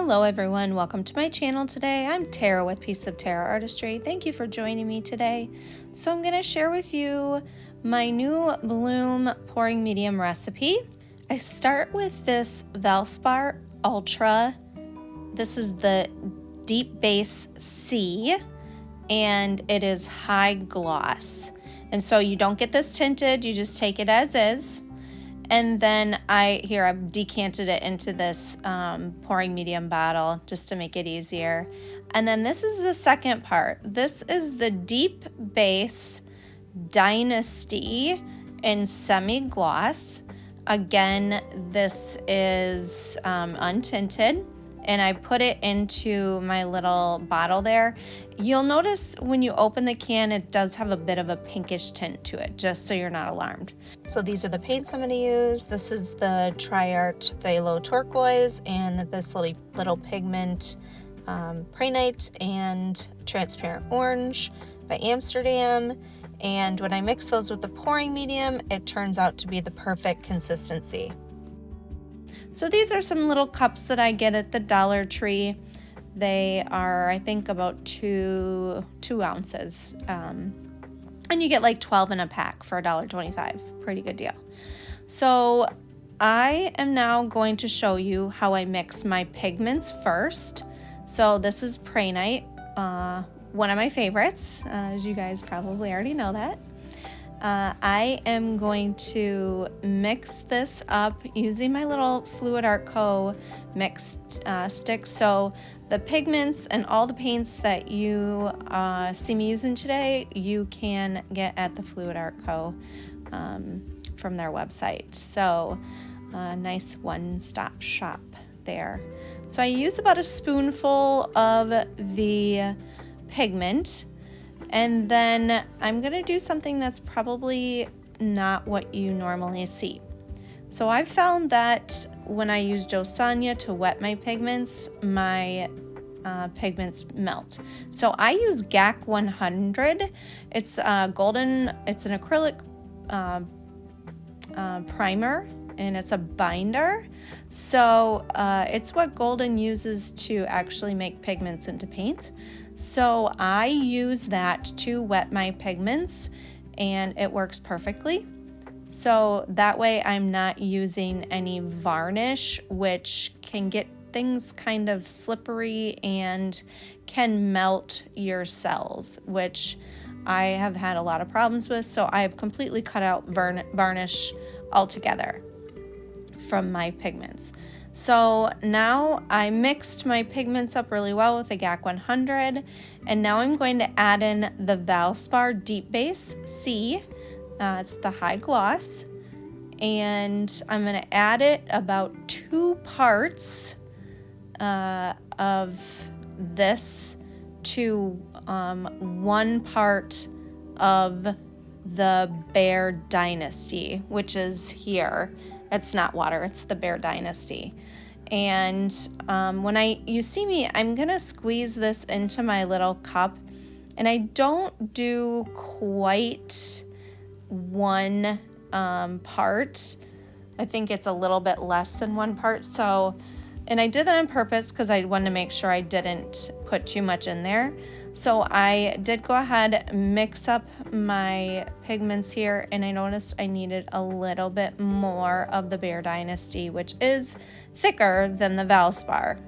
Hello everyone, welcome to my channel today. I'm Tara with Piece of Tara Artistry. Thank you for joining me today. So I'm going to share with you my new Bloom pouring medium recipe. I start with this Valspar Ultra. This is the Deep Base C and it is high gloss. And so you don't get this tinted, you just take it as is. And then I've decanted it into this pouring medium bottle just to make it easier. And then this is the second part. This is the Deep Base Dynasty in semi-gloss. Again, this is untinted. And I put it into my little bottle there. You'll notice when you open the can, it does have a bit of a pinkish tint to it, just so you're not alarmed. So these are the paints I'm gonna use. This is the Tri-Art Phthalo Turquoise and this little pigment Prainite and Transparent Orange by Amsterdam. And when I mix those with the pouring medium, it turns out to be the perfect consistency. So these are some little cups that I get at the Dollar Tree. They are, I think, about two ounces. And you get like 12 in a pack for $1.25. Pretty good deal. So I am now going to show you how I mix my pigments first. So this is Prainite, one of my favorites, as you guys probably already know that. I am going to mix this up using my little Fluid Art Co. mixed stick. So the pigments and all the paints that you see me using today, you can get at the Fluid Art Co. From their website. So nice one-stop shop there. So I use about a spoonful of the pigment. And then I'm gonna do something that's probably not what you normally see. So I've found that when I use Josanya to wet my pigments melt. So I use GAC 100. It's golden, it's an acrylic primer and it's a binder. So it's what Golden uses to actually make pigments into paint. So I use that to wet my pigments and it works perfectly. So that way I'm not using any varnish, which can get things kind of slippery and can melt your cells, which I have had a lot of problems with. So I have completely cut out varnish altogether from my pigments. So now I mixed my pigments up really well with the GAC 100, and now I'm going to add in the Valspar Deep Base C. It's the high gloss, and I'm going to add it about 2 parts of this to 1 part of the Behr Dynasty, which is here. It's not water, it's the Behr Dynasty. And when you see me, I'm gonna squeeze this into my little cup, and I don't do quite 1 part. I think it's a little bit less than 1 part. So, and I did that on purpose because I wanted to make sure I didn't put too much in there. So I did go ahead, mix up my pigments here, and I noticed I needed a little bit more of the Behr Dynasty, which is thicker than the Valspar,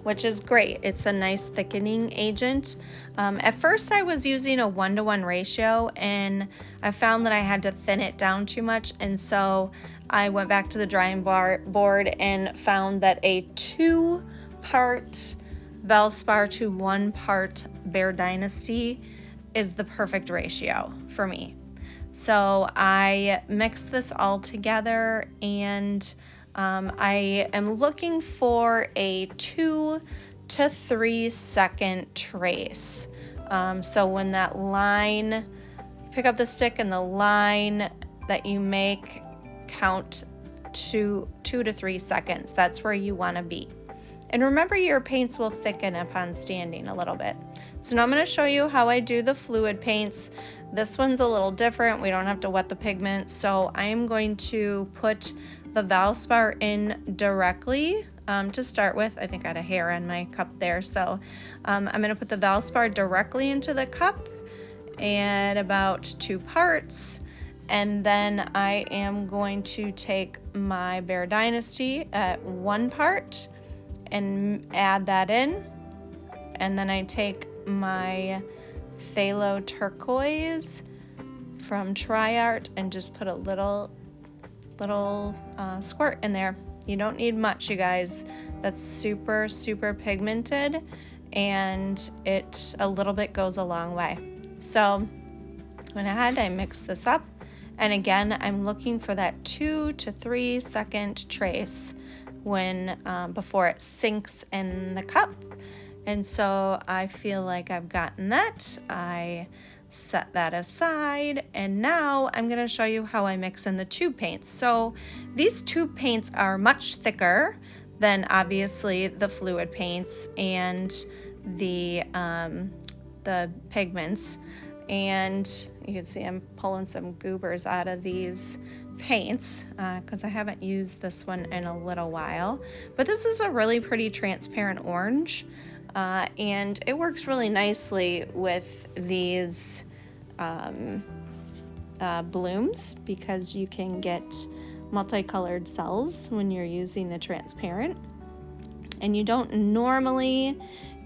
which is great. It's a nice thickening agent. At first I was using a 1-to-1 ratio, and I found that I had to thin it down too much, and so I went back to the drawing board and found that a 2-part Valspar to 1 part Behr Dynasty is the perfect ratio for me. So I mixed this all together, and I am looking for a 2 to 3 second trace. So when that line, pick up the stick and the line that you make count to 2 to 3 seconds. That's where you want to be. And remember, your paints will thicken upon standing a little bit. So now I'm going to show you how I do the fluid paints. This one's a little different. We don't have to wet the pigment. So I am going to put the Valspar in directly to start with. I think I had a hair on my cup there, so I'm going to put the Valspar directly into the cup at about 2 parts, and then I am going to take my Behr Dynasty at 1 part and add that in, and then I take my Phthalo Turquoise from Art and just put a little squirt in there. You don't need much, you guys. That's super pigmented, and a little bit goes a long way. So went ahead, I mixed this up, and again I'm looking for that 2 to 3 second trace when before it sinks in the cup. And so I feel like I've gotten that. I set that aside, and now I'm going to show you how I mix in the tube paints. So these tube paints are much thicker than obviously the fluid paints and the pigments, and you can see I'm pulling some goobers out of these paints because I haven't used this one in a little while, but this is a really pretty transparent orange. And it works really nicely with these blooms because you can get multicolored cells when you're using the transparent, and you don't normally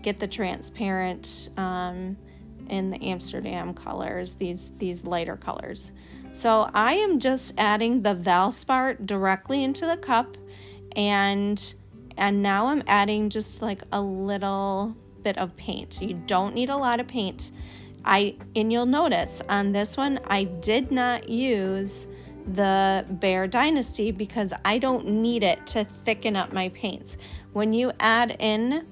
get the transparent in the Amsterdam colors, these lighter colors. So I am just adding the Valspar directly into the cup, and now I'm adding just like a little bit of paint. You don't need a lot of paint. And you'll notice on this one, I did not use the Behr Dynasty because I don't need it to thicken up my paints. When you add in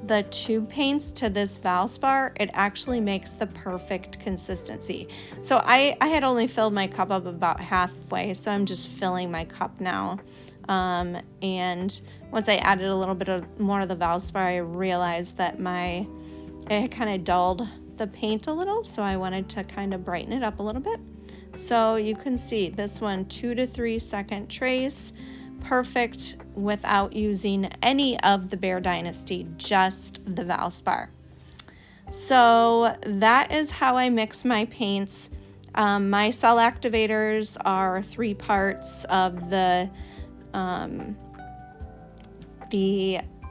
the tube paints to this Valspar, it actually makes the perfect consistency. So I had only filled my cup up about halfway, so I'm just filling my cup now. And once I added a little bit more of the Valspar, I realized that it kind of dulled the paint a little, so I wanted to kind of brighten it up a little bit. So you can see this one, 2 to 3 second trace, perfect without using any of the Behr Dynasty, just the Valspar. So that is how I mix my paints. My cell activators are 3 parts of the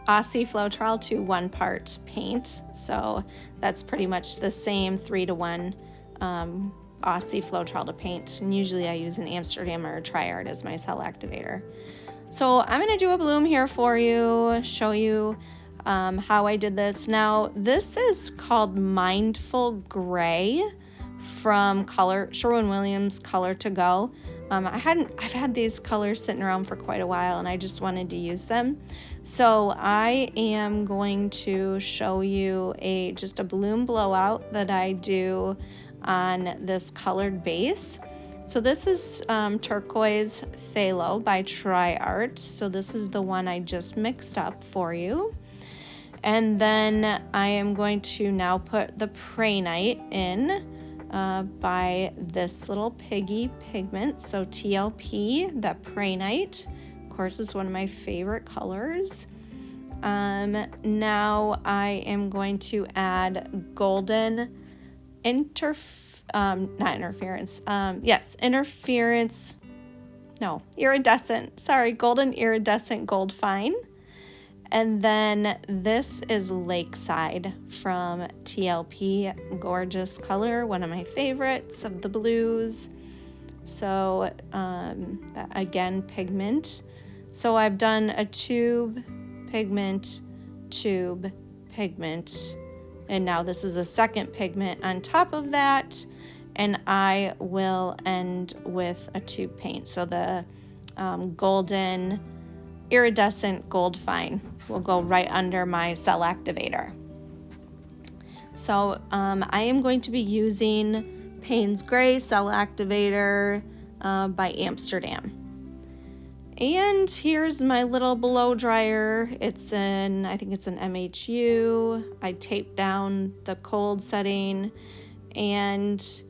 Aussie Floetrol to 1 part paint. So that's pretty much the same 3 to 1 Aussie Floetrol to paint. And usually I use an Amsterdam or a Art as my cell activator. So I'm going to do a bloom here for you, show you how I did this. Now this is called Mindful Gray from Sherwin-Williams Color to Go. I've had these colors sitting around for quite a while, and I just wanted to use them. So I am going to show you just a bloom blowout that I do on this colored base. So this is Turquoise Phthalo by Art. So this is the one I just mixed up for you. And then I am going to now put the Prainite in by this little piggy pigment. So TLP, that Prainite, of course, is one of my favorite colors. Now I am going to add golden golden iridescent gold fine. And then this is Lakeside from TLP, gorgeous color, one of my favorites of the blues. So again, pigment. So I've done a tube, pigment, and now this is a second pigment on top of that, and I will end with a tube paint. So the golden iridescent gold fine will go right under my cell activator. So I am going to be using Payne's Gray Cell Activator by Amsterdam. And here's my little blow dryer. I think it's an MHU. I tape down the cold setting and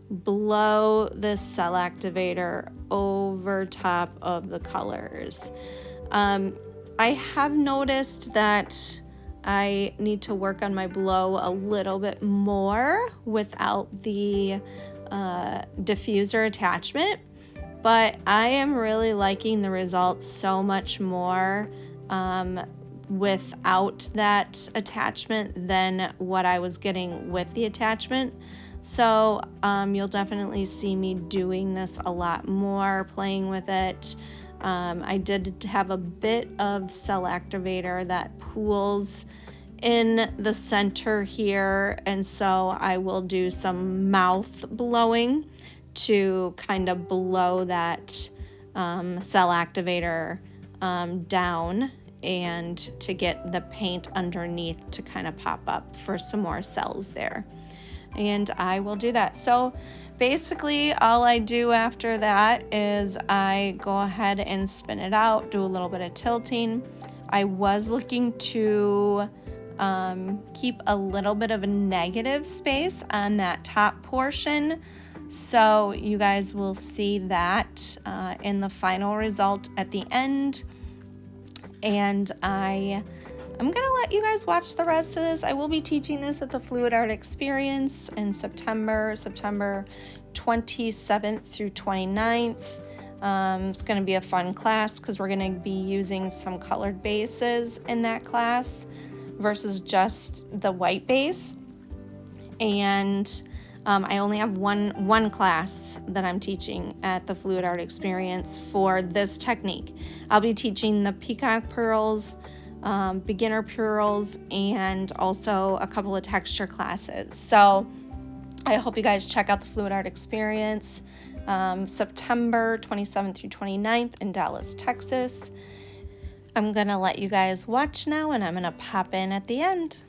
blow this cell activator over top of the colors. I have noticed that I need to work on my blow a little bit more without the diffuser attachment, but I am really liking the results so much more without that attachment than what I was getting with the attachment. So you'll definitely see me doing this a lot more, playing with it. I did have a bit of cell activator that pools in the center here, and so I will do some mouth blowing to kind of blow that cell activator down, and to get the paint underneath to kind of pop up for some more cells there. And I will do that. So basically all I do after that is I go ahead and spin it out, do a little bit of tilting. I was looking to keep a little bit of a negative space on that top portion, so you guys will see that in the final result at the end. And I'm gonna let you guys watch the rest of this. I will be teaching this at the Fluid Art Experience in September 27th through 29th. It's gonna be a fun class because we're gonna be using some colored bases in that class versus just the white base. And I only have one class that I'm teaching at the Fluid Art Experience for this technique. I'll be teaching the peacock pearls, beginner pearls, and also a couple of texture classes. So I hope you guys check out the Fluid Art Experience, September 27th through 29th in Dallas, Texas. I'm gonna let you guys watch now, and I'm gonna pop in at the end.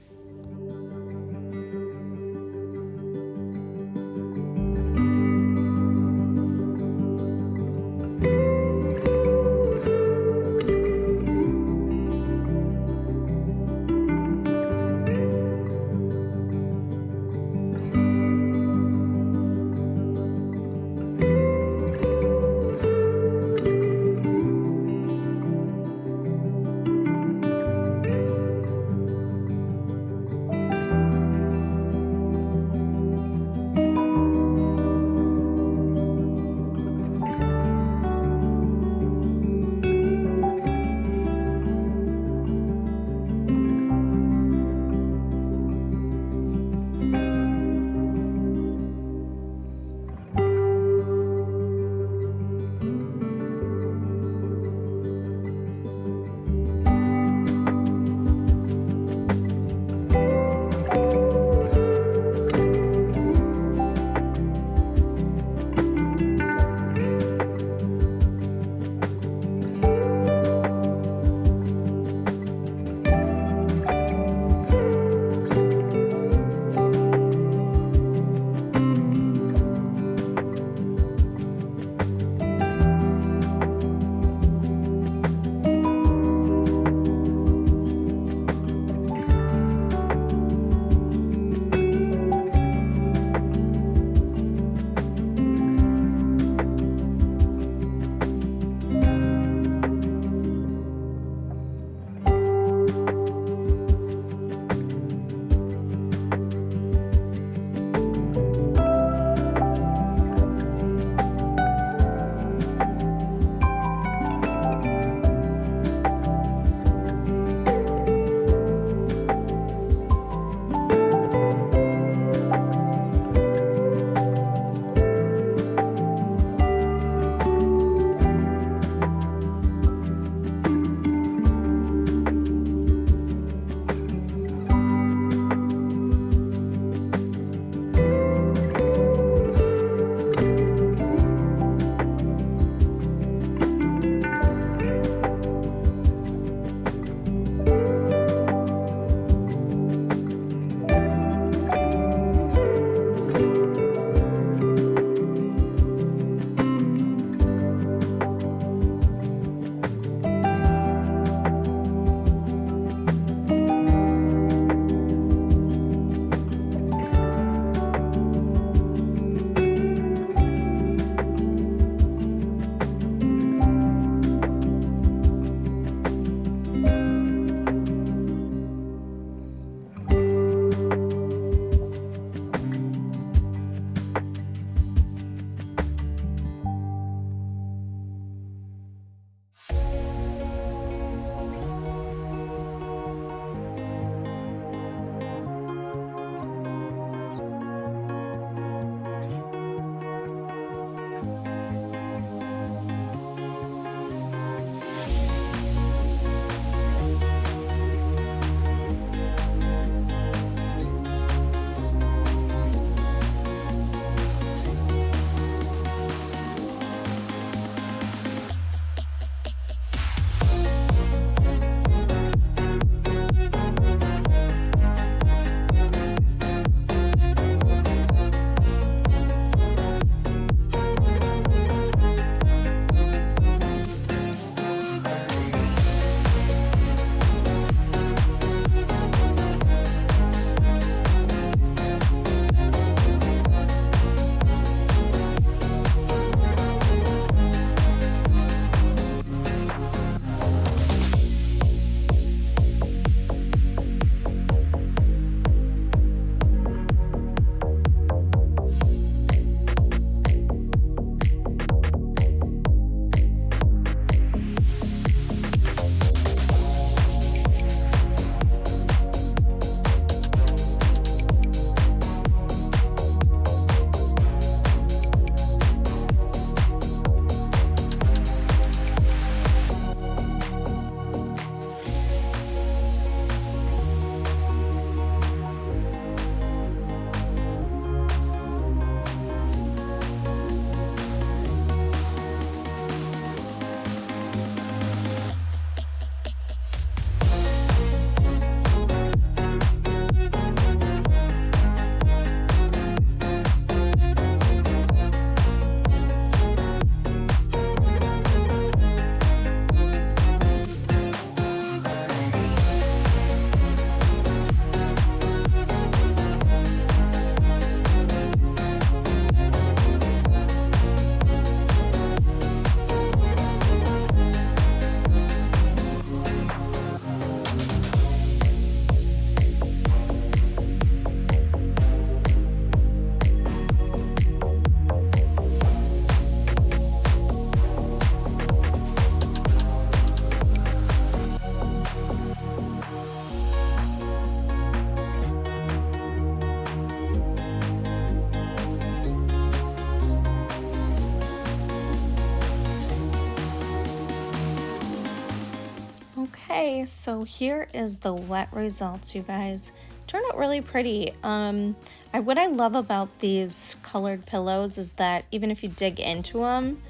Okay, so here is the wet results, you guys. Turned out really pretty. What I love about these colored pillows is that even if you dig into them,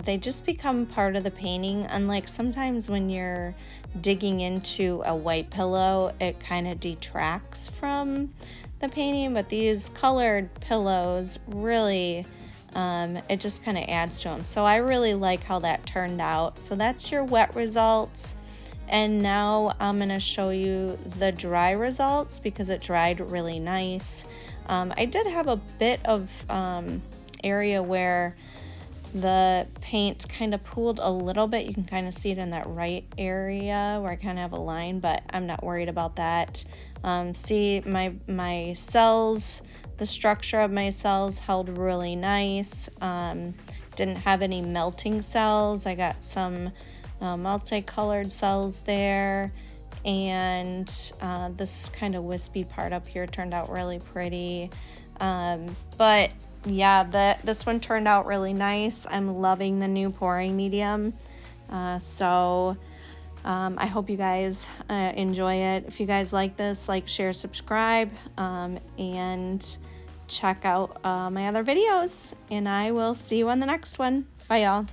they just become part of the painting. Unlike sometimes when you're digging into a white pillow, it kind of detracts from the painting, but these colored pillows really, it just kind of adds to them. So I really like how that turned out. So that's your wet results. And now I'm going to show you the dry results because it dried really nice. I did have a bit of area where the paint kind of pooled a little bit. You can kind of see it in that right area where I kind of have a line, but I'm not worried about that. See my cells, the structure of my cells held really nice. Didn't have any melting cells. I got some multicolored cells there, and this kind of wispy part up here turned out really pretty. But yeah, this one turned out really nice. I'm loving the new pouring medium. So I hope you guys enjoy it. If you guys like this, like, share, subscribe, and check out my other videos. And I will see you on the next one. Bye, y'all.